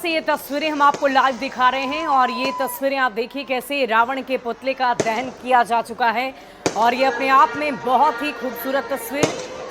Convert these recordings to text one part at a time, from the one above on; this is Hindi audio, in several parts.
से ये तस्वीरें हम आपको लाइव दिखा रहे हैं और ये तस्वीरें आप देखिए कैसे रावण के पुतले का दहन किया जा चुका है और ये अपने आप में बहुत ही खूबसूरत तस्वीर।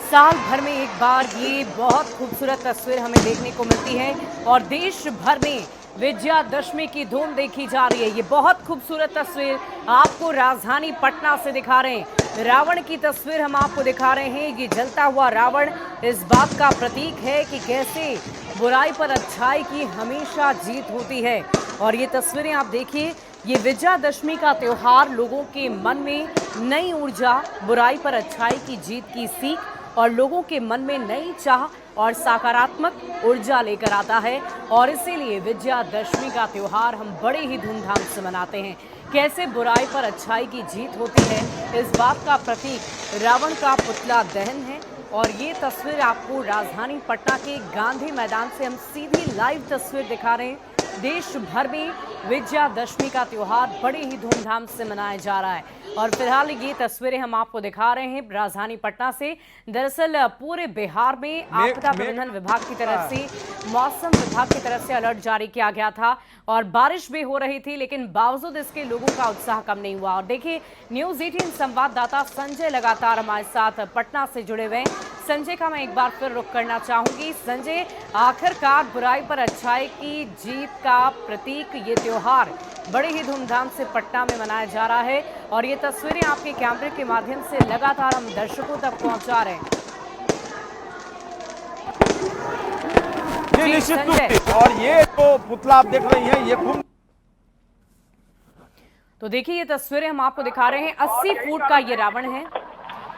साल भर में एक बार ये बहुत खूबसूरत तस्वीर हमें देखने को मिलती है और देश भर में विजयादशमी की धूम देखी जा रही है। ये बहुत खूबसूरत तस्वीर आपको राजधानी पटना से दिखा रहे हैं। रावण की तस्वीर हम आपको दिखा रहे हैं। ये जलता हुआ रावण इस बात का प्रतीक है कि कैसे बुराई पर अच्छाई की हमेशा जीत होती है। और ये तस्वीरें आप देखिए, ये विजयादशमी का त्योहार लोगों के मन में नई ऊर्जा, बुराई पर अच्छाई की जीत की सीख और लोगों के मन में नई चाह और सकारात्मक ऊर्जा लेकर आता है। और इसीलिए विजयादशमी का त्योहार हम बड़े ही धूमधाम से मनाते हैं। कैसे बुराई पर अच्छाई की जीत होती है, इस बात का प्रतीक रावण का पुतला दहन है। और ये तस्वीर आपको राजधानी पटना के गांधी मैदान से हम सीधी लाइव तस्वीर दिखा रहे हैं। देश भर में विजयादशमी का त्योहार बड़े ही धूमधाम से मनाया जा रहा है और फिलहाल ये तस्वीरें हम आपको दिखा रहे हैं राजधानी पटना से। दरअसल पूरे बिहार में आपदा प्रबंधन विभाग की तरफ से, मौसम विभाग की तरफ से अलर्ट जारी किया गया था और बारिश भी हो रही थी, लेकिन बावजूद इसके लोगों का उत्साह कम नहीं हुआ। और देखिए, न्यूज़ 18 संवाददाता संजय लगातार हमारे साथ पटना से जुड़े हुए हैं। संजय का मैं एक बार फिर रुख करना चाहूंगी। संजय, आखिरकार बुराई पर अच्छाई की जीत का प्रतीक ये त्योहार बड़े ही धूमधाम से पटना में मनाया जा रहा है और ये तस्वीरें आपके कैमरे के माध्यम से लगातार हम दर्शकों तक पहुंचा रहे हैं। निश्चित रूप से। और ये तो पुतला आप देख रही हैं, ये खूब, तो देखिए ये तस्वीरें हम आपको दिखा रहे हैं। 80 फुट का ये रावण है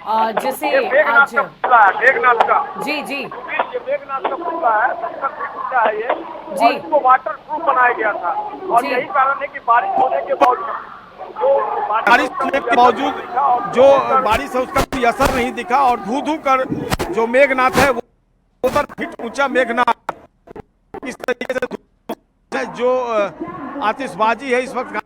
जिसे आज मेघनाथ का जी जी ये मेघनाथ का पुतला है, 70 फीट ऊंचा है ये जी। और इसको वाटर प्रूफ बनाया गया था और जी। यही कारण है कि बारिश होने के बावजूद जो बारिश है उसका कोई असर नहीं दिखा और धू धू कर जो मेघनाथ है वो 70 फीट ऊंचा मेघनाथ इस तरीके से जो आतिशबाजी है इस वक्त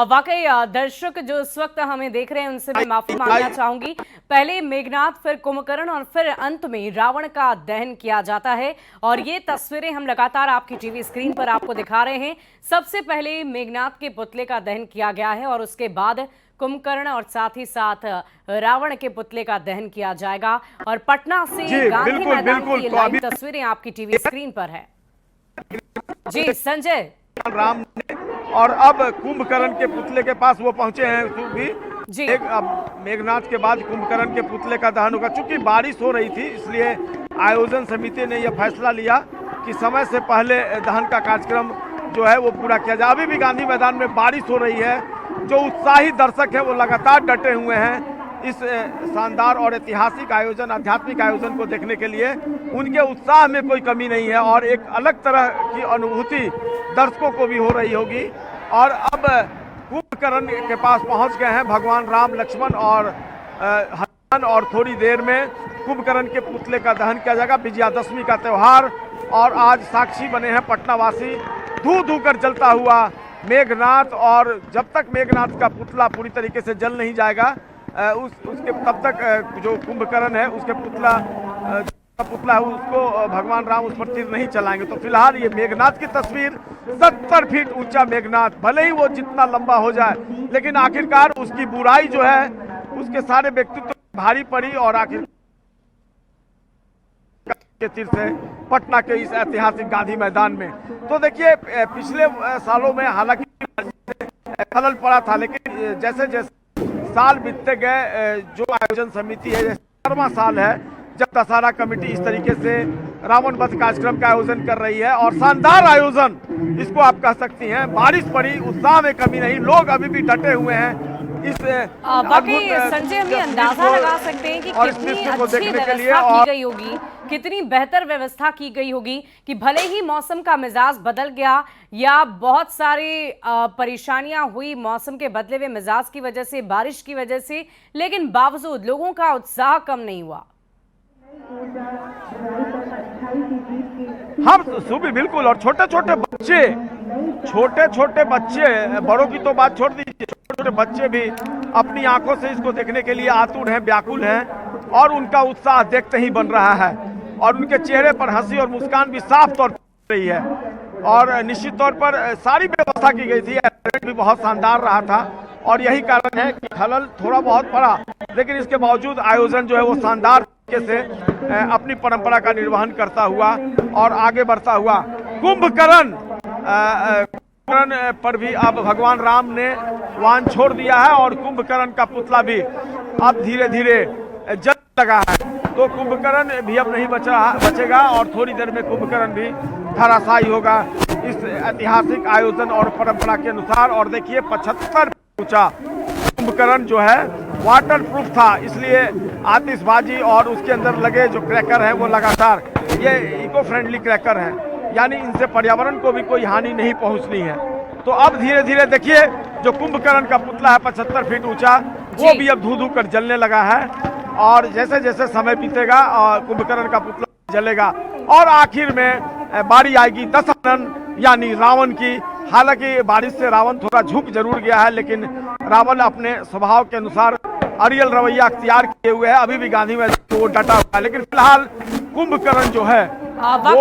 वाकई दर्शक जो इस वक्त हमें देख रहे हैं उनसे मैं माफी मांगना चाहूंगी। पहले मेघनाथ, फिर कुंभकर्ण और फिर अंत में रावण का दहन किया जाता है और ये तस्वीरें हम लगातार आपकी टीवी स्क्रीन पर आपको दिखा रहे हैं। सबसे पहले मेघनाथ के पुतले का दहन किया गया है और उसके बाद कुंभकर्ण और साथ ही साथ रावण के पुतले का दहन किया जाएगा। और पटना से गांधी मैदान की लाइव तस्वीरें आपकी टीवी स्क्रीन पर है। जी संजय। राम ने और अब कुंभकर्ण के पुतले के पास वो पहुंचे हैं भी जी। अब मेघनाथ के बाद कुंभकर्ण के पुतले का दहन होगा। चूंकि बारिश हो रही थी इसलिए आयोजन समिति ने यह फैसला लिया कि समय से पहले दहन का कार्यक्रम जो है वो पूरा किया जाए। अभी भी गांधी मैदान में बारिश हो रही है। जो उत्साही दर्शक है वो लगातार डटे हुए हैं इस शानदार और ऐतिहासिक आयोजन, आध्यात्मिक आयोजन को देखने के लिए। उनके उत्साह में कोई कमी नहीं है और एक अलग तरह की अनुभूति दर्शकों को भी हो रही होगी। और अब कुंभकर्ण के पास पहुंच गए हैं भगवान राम, लक्ष्मण और हनुमान और थोड़ी देर में कुंभकर्ण के पुतले का दहन किया जाएगा। विजयादशमी का त्योहार और आज साक्षी बने हैं पटना वासी। धू धू कर जलता हुआ मेघनाथ और जब तक मेघनाथ का पुतला पूरी तरीके से जल नहीं जाएगा उसके तब तक जो कुंभकर्ण है उसके पुतला है उसको भगवान राम उस पर तीर नहीं चलाएंगे। तो फिलहाल ये मेघनाथ की तस्वीर, 70 फीट ऊंचा मेघनाथ, भले ही वो जितना लंबा हो जाए लेकिन आखिरकार उसकी बुराई जो है उसके सारे व्यक्तित्व भारी पड़ी और आखिर के तीर से पटना के इस ऐतिहासिक गांधी मैदान में। तो देखिए पिछले सालों में हालांकि खलल पड़ा था, लेकिन जैसे जैसे साल बीतते गए जो आयोजन समिति है, 17वां साल है जब दशहरा कमेटी इस तरीके से रावण वध कार्यक्रम का आयोजन कर रही है और शानदार आयोजन इसको आप कह सकती हैं। बारिश पड़ी, उत्साह में कमी नहीं, लोग अभी भी डटे हुए हैं इस वाकई संजय, हम ये अंदाजा लगा सकते हैं कि कितनी अच्छी व्यवस्था की गई होगी, कितनी बेहतर व्यवस्था की गई होगी कि भले ही मौसम का मिजाज बदल गया या बहुत सारी परेशानियां हुई मौसम के बदले हुए मिजाज की वजह से, बारिश की वजह से, लेकिन बावजूद लोगों का उत्साह कम नहीं हुआ। हम सुबह बिल्कुल। और छोटे छोटे बच्चे, बड़ों की तो बात छोड़ दीजिए, छोटे छोटे बच्चे भी अपनी आंखों से इसको देखने के लिए आतुर हैं, व्याकुल हैं और उनका उत्साह देखते ही बन रहा है। और उनके चेहरे पर हंसी और मुस्कान भी साफ तौर पर रही है। और निश्चित तौर पर सारी व्यवस्था की गई थी, अरेंजमेंट भी बहुत शानदार रहा था और यही कारण है कि खलल थोड़ा बहुत पड़ा, लेकिन इसके बावजूद आयोजन जो है वो शानदार तरीके से अपनी परंपरा का निर्वहन करता हुआ और आगे बढ़ता हुआ। कुंभकर्ण पर भी अब भगवान राम ने वाहन छोड़ दिया है और कुंभकर्ण का पुतला भी अब धीरे धीरे जल लगा है। तो कुंभकर्ण भी अब नहीं बचेगा और थोड़ी देर में कुंभकर्ण भी धराशायी होगा इस ऐतिहासिक आयोजन और परंपरा के अनुसार। और देखिए 75 ऊंचा कुंभकर्ण जो है वाटर प्रूफ था, इसलिए आतिशबाजी और उसके अंदर लगे जो क्रैकर हैं वो लगातार ये इको फ्रेंडली क्रैकर हैं, यानी इनसे पर्यावरण को भी कोई हानि नहीं पहुंचनी है। तो अब धीरे धीरे देखिए जो कुंभकर्ण का पुतला है 75 फीट ऊंचा, वो भी अब धू धू कर जलने लगा है और जैसे जैसे समय बीतेगा कुंभकर्ण का पुतला जलेगा और आखिर में बारी आएगी दशानन यानी रावण की। हालांकि बारिश से रावण थोड़ा झुक जरूर गया है, लेकिन रावण अपने स्वभाव के अनुसार अड़ियल रवैया अख्तियार किए हुए है, अभी भी गांधी में वो डटा हुआ है। लेकिन फिलहाल कुंभकर्ण जो है वो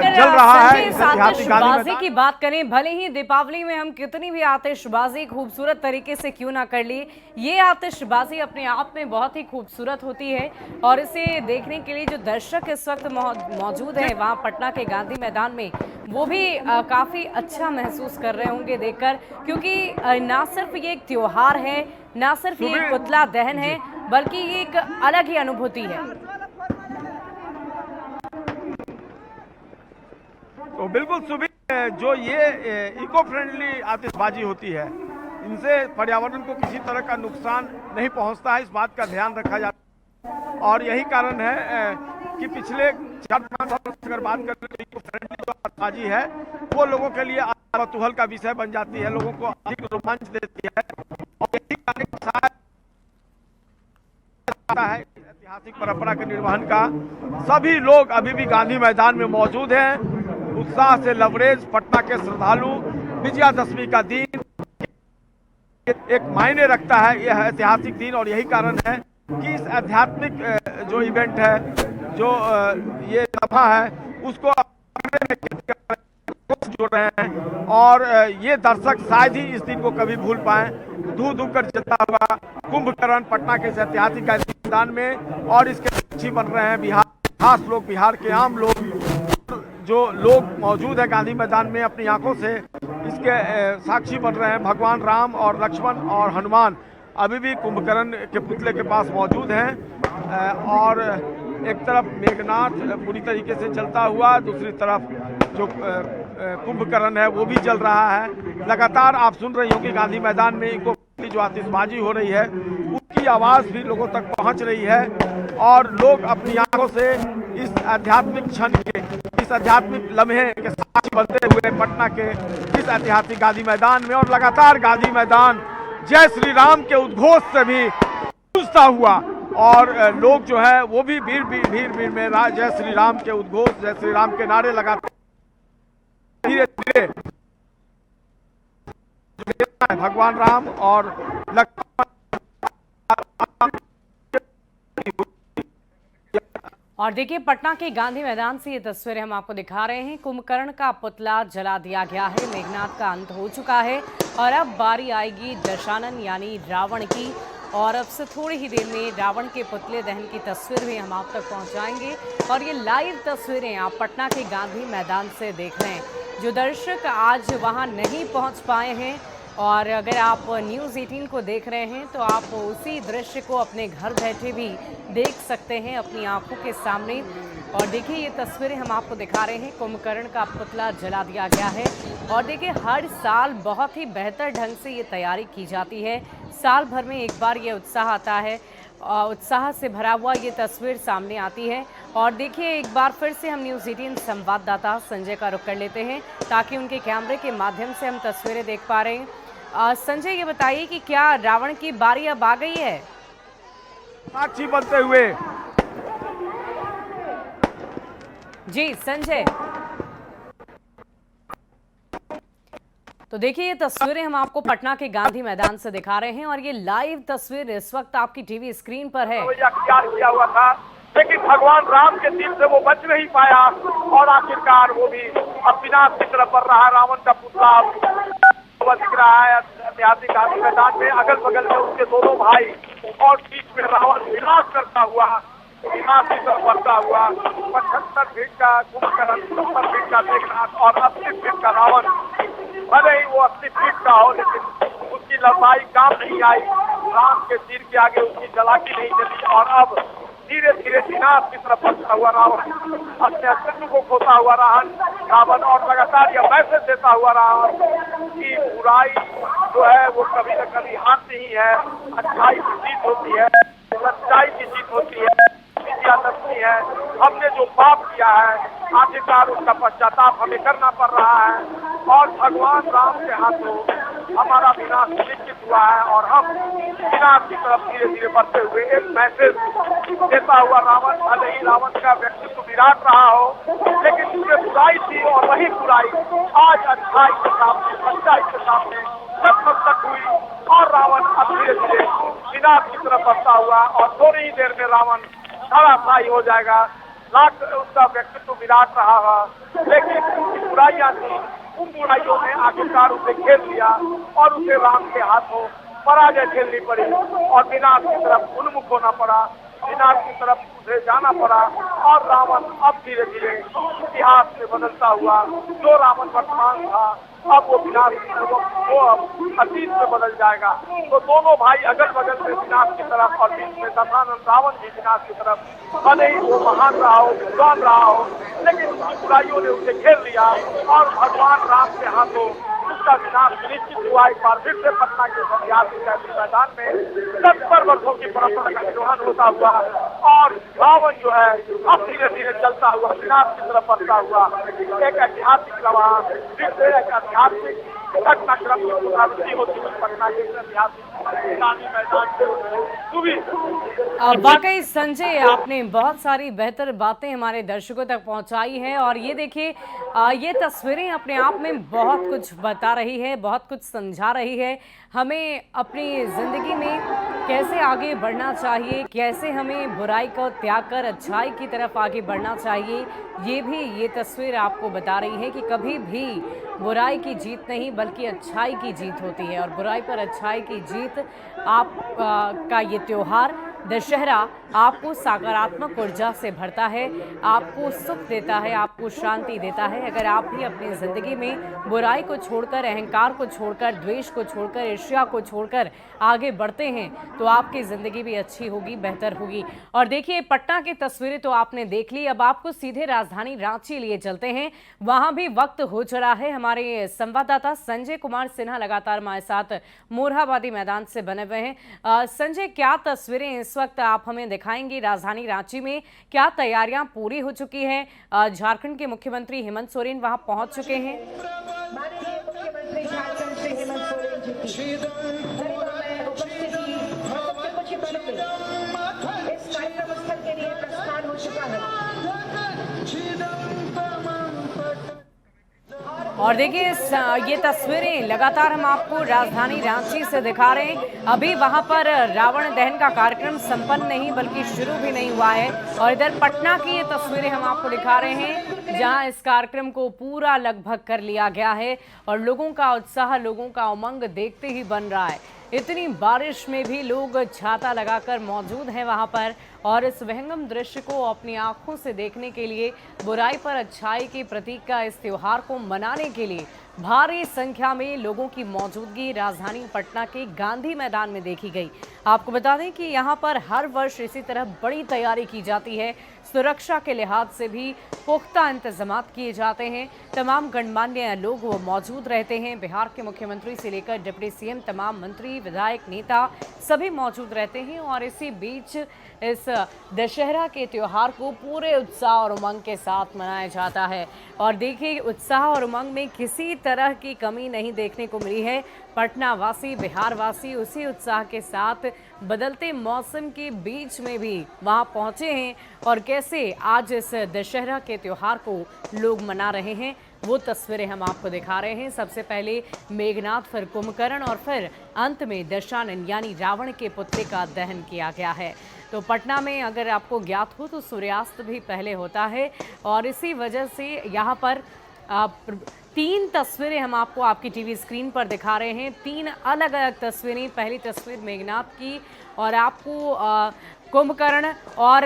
जल रहा है। आतिशबाजी की बात करें, भले ही दीपावली में हम कितनी भी आतिशबाजी खूबसूरत तरीके से क्यों ना कर ली, ये आतिशबाजी अपने आप में बहुत ही खूबसूरत होती है और इसे देखने के लिए जो दर्शक इस वक्त मौजूद है वहाँ पटना के गांधी मैदान में, वो भी काफ़ी अच्छा महसूस कर रहे होंगे देखकर, क्योंकि ना सिर्फ ये एक त्योहार है, ना सिर्फ ये एक पुतला दहन है, बल्कि ये एक अलग ही अनुभूति है। तो बिल्कुल सुबह जो ये इको फ्रेंडली आतिशबाजी होती है, इनसे पर्यावरण को किसी तरह का नुकसान नहीं पहुंचता है, इस बात का ध्यान रखा जाता है। और यही कारण है कि पिछले 4-5 साल से अगर बात करें तो इको फ्रेंडली जो आतिशबाजी है वो लोगों के लिए कौतूहल का विषय बन जाती है, लोगों को अधिक रोमांच देती है और यही कारण है ऐतिहासिक परंपरा के निर्वहन का। सभी लोग अभी भी गांधी मैदान में मौजूद हैं, उत्साह से लबरेज। पटना के श्रद्धालु विजयादशमी का दिन एक मायने रखता है, यह ऐतिहासिक दिन, और यही कारण है कि इस आध्यात्मिक जो इवेंट है, जो ये सभा है, उसको जोड़ रहे हैं और ये दर्शक शायद ही इस दिन को कभी भूल पाए। धू धू कर चलता हुआ कुंभकर्ण पटना के ऐतिहासिक मैदान में, और इसके साक्षी बन रहे हैं बिहार, खास लोग, बिहार के आम लोग, जो लोग मौजूद है गांधी मैदान में, अपनी आंखों से इसके साक्षी बन रहे हैं। भगवान राम और लक्ष्मण और हनुमान अभी भी कुंभकर्ण के पुतले के पास मौजूद हैं और एक तरफ मेघनाथ पूरी तरीके से जलता हुआ, दूसरी तरफ जो कुंभकर्ण है वो भी जल रहा है। लगातार आप सुन रही होंगी गांधी मैदान में इको जो आतिशबाजी हो रही है उसकी आवाज़ भी लोगों तक पहुंच रही है और लोग अपनी आंखों से इस आध्यात्मिक क्षण के, इस आध्यात्मिक लम्हे के साक्षी बनते हुए पटना के इस ऐतिहासिक गांधी मैदान में, और लगातार गांधी मैदान जय श्री राम के उद्घोष से भी गूंजता हुआ और लोग जो है वो भी भीड़ में जय श्री राम के उद्घोष, जय श्री राम के नारे लगाते धीरे धीरे भगवान राम और लक्ष्मण। और देखिए पटना के गांधी मैदान से ये तस्वीरें हम आपको दिखा रहे हैं। कुंभकर्ण का पुतला जला दिया गया है, मेघनाथ का अंत हो चुका है और अब बारी आएगी दशानन यानी रावण की, और अब से थोड़ी ही देर में रावण के पुतले दहन की तस्वीर भी हम आप तक पहुंचाएंगे। और ये लाइव तस्वीरें आप पटना के गांधी मैदान से देख रहे हैं। जो दर्शक आज वहां नहीं पहुंच पाए हैं और अगर आप न्यूज़ 18 को देख रहे हैं तो आप उसी दृश्य को अपने घर बैठे भी देख सकते हैं अपनी आंखों के सामने। और देखिए ये तस्वीरें हम आपको दिखा रहे हैं, कुंभकर्ण का पुतला जला दिया गया है। और देखिए हर साल बहुत ही बेहतर ढंग से ये तैयारी की जाती है, साल भर में एक बार ये उत्साह आता है, उत्साह से भरा हुआ ये तस्वीर सामने आती है। और देखिए एक बार फिर से हम न्यूज़ 18 संवाददाता संजय का रुख कर लेते हैं ताकि उनके कैमरे के माध्यम से हम तस्वीरें देख पा रहे हैं। संजय ये बताइए कि क्या रावण की बारी अब आ गई है? साक्षी बनते हुए जी संजय, तो देखिए ये तस्वीरें हम आपको पटना के गांधी मैदान से दिखा रहे हैं और ये लाइव तस्वीर इस वक्त आपकी टीवी स्क्रीन पर है। किया हुआ था लेकिन भगवान राम के तीर से वो बच नहीं पाया और आखिरकार वो भी अब विनाश की तरफ बढ़ रहा है। रावण का पुतला अब दिख रहा है ऐतिहासिक गांधी मैदान में, अगल बगल में उसके दोनों भाई और बीच में रावण विनाश करता हुआ विनाश की तरफ बढ़ता हुआ 75 फीट का कुंभकर्ण, 70 फीट का मेघनाथ और 80 फीट का रावण। भले ही वो 80 फीट का हो लेकिन उसकी लंबाई काम नहीं आई। राम के तीर के आगे उसकी जलाकी नहीं चली और अब धीरे धीरे विनाश की तरफ बढ़ता हुआ रावण, अपने अस्तित्व को खोता हुआ रावण और लगातार यह मैसेज देता हुआ रावण कि बुराई जो है वो कभी न कभी हारती ही है, अच्छाई की जीत होती है, सच्चाई की जीत होती है, विजयादशमी है। हमने जो पाप किया है आखिरकार उसका पश्चाताप हमें करना पड़ रहा है और भगवान राम के हाथों हमारा विनाश निश्चित हुआ है और हम विनाश की तरफ धीरे धीरे बढ़ते हुए एक मैसेज देता हुआ रावण, भले ही रावण का व्यक्तित्व विराट रहा हो लेकिन उसमें बुराई थी और वही बुराई आज अच्छाई के सामने, सच्चाई के सामने नतमस्तक हुई और रावण अब धीरे धीरे विनाश की तरफ बढ़ता हुआ और थोड़ी ही देर में रावण धराशायी हो जाएगा। लाख उसका व्यक्तित्व विराट रहा है लेकिन बुराइयां थी, उन बुराइयों ने आखिरकार उसे घेर लिया और उसे राम के हाथों पराजय झेलनी पड़ी और विनाश की तरफ उन्मुख होना पड़ा, विनाश की तरफ उसे जाना पड़ा और रावण अब धीरे धीरे इतिहास में बदलता हुआ, जो रावण वर्तमान था अब वो विनाश की तरफ वो अब अतीत में बदल जाएगा। तो दोनों भाई अगल बगल से विनाश की तरफ और बीच में दशानंद रावण भी विनाश की तरफ। भले ही वो महान रहा हो, विद्वान रहा हो लेकिन उसकी बुराइयों ने उसे घेर लिया और भगवान राम के हाथों उसका विनाश निश्चित हुआ। एक बार फिर से पटना के ऐतिहासिक मैदान में 70 वर्षों की परंपरा का निर्वहन होता हुआ और रावण जो है अब धीरे धीरे चलता हुआ विनाश की तरफ बढ़ता हुआ एक ऐतिहासिक रवाना, फिर से एक ऐतिहासिक घटनाक्रम की पुनरावृत्ति होती हुई पटना के ऐतिहासिक मैदान में। वाकई संजय, आपने बहुत सारी बेहतर बातें हमारे दर्शकों तक पहुंचाई है और ये देखिए ये तस्वीरें अपने आप में बहुत कुछ बता रही है, बहुत कुछ समझा रही है हमें अपनी ज़िंदगी में कैसे आगे बढ़ना चाहिए, कैसे हमें बुराई को त्याग कर अच्छाई की तरफ आगे बढ़ना चाहिए। ये तस्वीर आपको बता रही है कि कभी भी बुराई की जीत नहीं बल्कि अच्छाई की जीत होती है और बुराई पर अच्छाई की जीत का ये त्योहार दशहरा आपको सकारात्मक ऊर्जा से भरता है, आपको सुख देता है, आपको शांति देता है। अगर आप भी अपनी ज़िंदगी में बुराई को छोड़कर, अहंकार को छोड़कर, द्वेष को छोड़कर, ईर्ष्या को छोड़कर आगे बढ़ते हैं तो आपकी ज़िंदगी भी अच्छी होगी, बेहतर होगी। और देखिए पटना की तस्वीरें तो आपने देख ली, अब आपको सीधे राजधानी रांची लिए चलते हैं। वहाँ भी वक्त हो चला है। हमारे संवाददाता संजय कुमार सिन्हा लगातार हमारे साथ मोरहाबादी मैदान से बने हुए हैं। संजय, क्या तस्वीरें इस वक्त आप हमें दिखाएंगे? राजधानी रांची में क्या तैयारियां पूरी हो चुकी हैं? झारखंड के मुख्यमंत्री हेमंत सोरेन वहां पहुंच चुके हैं। माननीय मुख्यमंत्री झारखंड श्री हेमंत सोरेन जी की उपस्थिति कुछ ही पलों में इस कार्यक्रम स्थल के लिए प्रस्थान हो चुका है। और देखिए ये तस्वीरें लगातार हम आपको राजधानी रांची से दिखा रहे हैं। अभी वहां पर रावण दहन का कार्यक्रम संपन्न नहीं बल्कि शुरू भी नहीं हुआ है और इधर पटना की ये तस्वीरें हम आपको दिखा रहे हैं जहां इस कार्यक्रम को पूरा लगभग कर लिया गया है और लोगों का उत्साह, लोगों का उमंग देखते ही बन रहा है। इतनी बारिश में भी लोग छाता लगाकर मौजूद हैं वहां पर और इस विहंगम दृश्य को अपनी आंखों से देखने के लिए, बुराई पर अच्छाई के प्रतीक का इस त्योहार को मनाने के लिए भारी संख्या में लोगों की मौजूदगी राजधानी पटना के गांधी मैदान में देखी गई। आपको बता दें कि यहां पर हर वर्ष इसी तरह बड़ी तैयारी की जाती है। सुरक्षा के लिहाज से भी पुख्ता इंतजाम किए जाते हैं। तमाम गणमान्य लोग वो मौजूद रहते हैं। बिहार के मुख्यमंत्री से लेकर डिप्टी सीएम, तमाम मंत्री, विधायक, नेता सभी मौजूद रहते हैं और इसी बीच इस दशहरा के त्यौहार को पूरे उत्साह और उमंग के साथ मनाया जाता है। और देखिए उत्साह और उमंग में किसी तरह की कमी नहीं देखने को मिली है। पटना वासी, बिहार वासी उसी उत्साह के साथ बदलते मौसम के बीच में भी वहां पहुंचे हैं और कैसे आज इस दशहरा के त्यौहार को लोग मना रहे हैं वो तस्वीरें हम आपको दिखा रहे हैं। सबसे पहले मेघनाथ, फिर कुंभकर्ण और फिर अंत में दशानन यानी रावण के पुतले का दहन किया गया है। तो पटना में अगर आपको ज्ञात हो तो सूर्यास्त भी पहले होता है और इसी वजह से यहाँ पर 3 तस्वीरें हम आपको आपकी टीवी स्क्रीन पर दिखा रहे हैं। 3 अलग अलग तस्वीरें। पहली तस्वीर मेघनाद की और आपको कुंभकर्ण और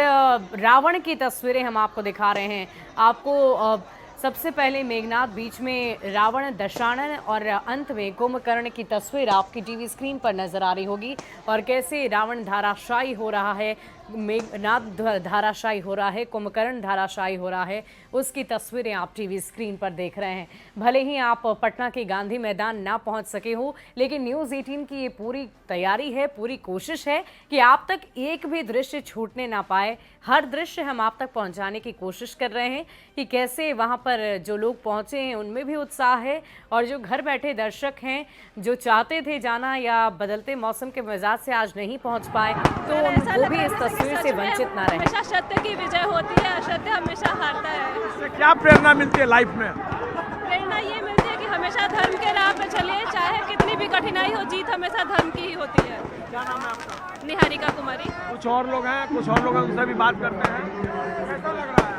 रावण की तस्वीरें हम आपको दिखा रहे हैं। आपको सबसे पहले मेघनाद, बीच में रावण, दशानन और अंत में कुंभकर्ण की तस्वीर आपकी टीवी स्क्रीन पर नजर आ रही होगी और कैसे रावण धाराशायी हो रहा है, मेघनाद धाराशायी हो रहा है, कुंभकर्ण धाराशायी हो रहा है, उसकी तस्वीरें आप टीवी स्क्रीन पर देख रहे हैं। भले ही आप पटना के गांधी मैदान ना पहुंच सके हो, लेकिन न्यूज़ 18 की ये पूरी तैयारी है, पूरी कोशिश है कि आप तक एक भी दृश्य छूटने ना पाए। हर दृश्य हम आप तक पहुंचाने की कोशिश कर रहे हैं कि कैसे वहां पर जो लोग पहुंचे हैं उनमें भी उत्साह है और जो घर बैठे दर्शक हैं जो चाहते थे जाना या बदलते मौसम के मिजाज से आज नहीं पहुंच पाए तो उनको भी इस तस्वीर से वंचित ना रहे। हमेशा सत्य की विजय होती है, असत्य हमेशा हारता है। इससे क्या प्रेरणा मिलती है लाइफ में? प्रेरणा ये मिलती है कि हमेशा धर्म के राह पे चलिए, चाहे कितनी भी कठिनाई हो, जीत हमेशा धर्म की ही होती है। क्या नाम है आपका? निहारिका कुमारी। कुछ और लोग हैं, उनसे भी बात करते हैं। कैसा लग रहा है?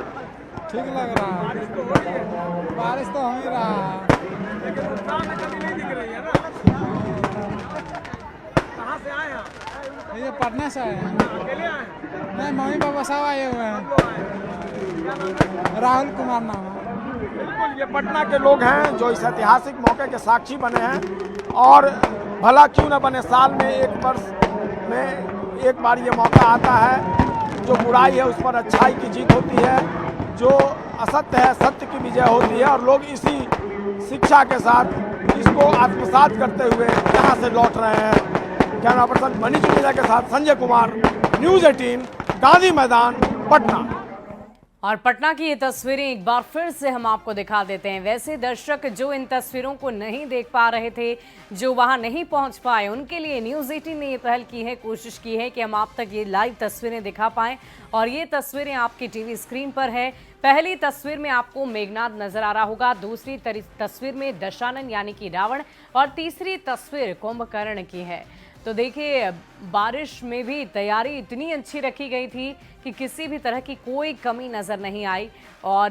ठीक लग रहा है। बारिश तो हो रही है। बारिश तो हो ही रहा है, लेकिन उत्साह में कमी नहीं दिख रही है ना। कहाँ से आए हैं? ये पटना से आए हैं। अकेले आए हैं? नहीं, मम्मी पापा सब आए हुए हैं। लोग आए हैं। क्या नाम है? राहुल कुमार नाम है। बिल्कुल, ये पटना के लोग हैं जो इस ऐतिहासिक मौके के साक्षी बने हैं और भला क्यों न बने, साल में एक वर्ष में एक बार ये मौका आता है। जो बुराई है उस पर अच्छाई की जीत होती है, जो असत्य है सत्य की विजय होती है और लोग इसी शिक्षा के साथ इसको आत्मसात करते हुए यहाँ से लौट रहे हैं। कैमरा पर्सन मनीष मीणा के साथ संजय कुमार, न्यूज़ 18, गांधी मैदान, पटना। और पटना की ये तस्वीरें एक बार फिर से हम आपको दिखा देते हैं। वैसे दर्शक जो इन तस्वीरों को नहीं देख पा रहे थे, जो वहां नहीं पहुंच पाए, उनके लिए न्यूज़ 18 ने ये पहल की है, कोशिश की है कि हम आप तक ये लाइव तस्वीरें दिखा पाएं और ये तस्वीरें आपकी टीवी स्क्रीन पर है। पहली तस्वीर में आपको मेघनाद नजर आ रहा होगा, दूसरी तस्वीर में दशानन यानी कि रावण और तीसरी तस्वीर कुंभकर्ण की है। तो देखिए, बारिश में भी तैयारी इतनी अच्छी रखी गई थी कि किसी भी तरह की कोई कमी नज़र नहीं आई और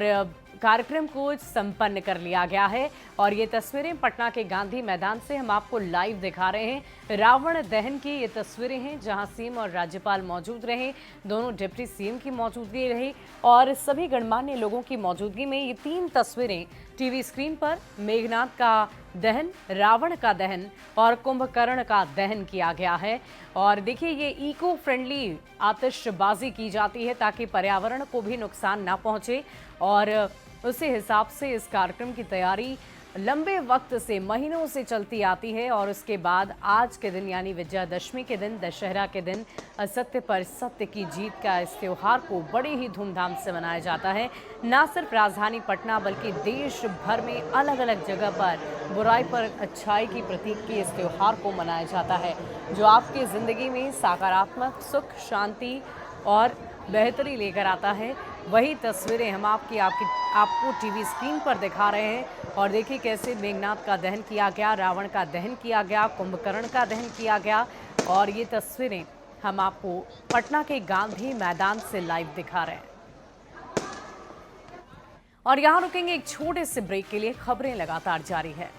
कार्यक्रम को संपन्न कर लिया गया है। और ये तस्वीरें पटना के गांधी मैदान से हम आपको लाइव दिखा रहे हैं। रावण दहन की ये तस्वीरें हैं जहां सीएम और राज्यपाल मौजूद रहे, दोनों डिप्टी सीएम की मौजूदगी रही और सभी गणमान्य लोगों की मौजूदगी में ये 3 तस्वीरें टीवी स्क्रीन पर मेघनाद का दहन, रावण का दहन और कुंभकर्ण का दहन किया गया है। और देखिए, ये इको फ्रेंडली आतिशबाजी की जाती है ताकि पर्यावरण को भी नुकसान ना पहुंचे और उसी हिसाब से इस कार्यक्रम की तैयारी लंबे वक्त से, महीनों से चलती आती है और उसके बाद आज के दिन यानी विजयादशमी के दिन, दशहरा के दिन असत्य पर सत्य की जीत का इस त्योहार को बड़े ही धूमधाम से मनाया जाता है। न सिर्फ राजधानी पटना बल्कि देश भर में अलग अलग जगह पर बुराई पर अच्छाई की प्रतीक के इस त्योहार को मनाया जाता है, जो आपकी ज़िंदगी में सकारात्मक सुख, शांति और बेहतरी लेकर आता है। वही तस्वीरें हम आपको टीवी स्क्रीन पर दिखा रहे हैं और देखिए कैसे मेघनाद का दहन किया गया, रावण का दहन किया गया, कुंभकर्ण का दहन किया गया और ये तस्वीरें हम आपको पटना के गांधी मैदान से लाइव दिखा रहे हैं। और यहाँ रुकेंगे एक छोटे से ब्रेक के लिए, खबरें लगातार जारी है।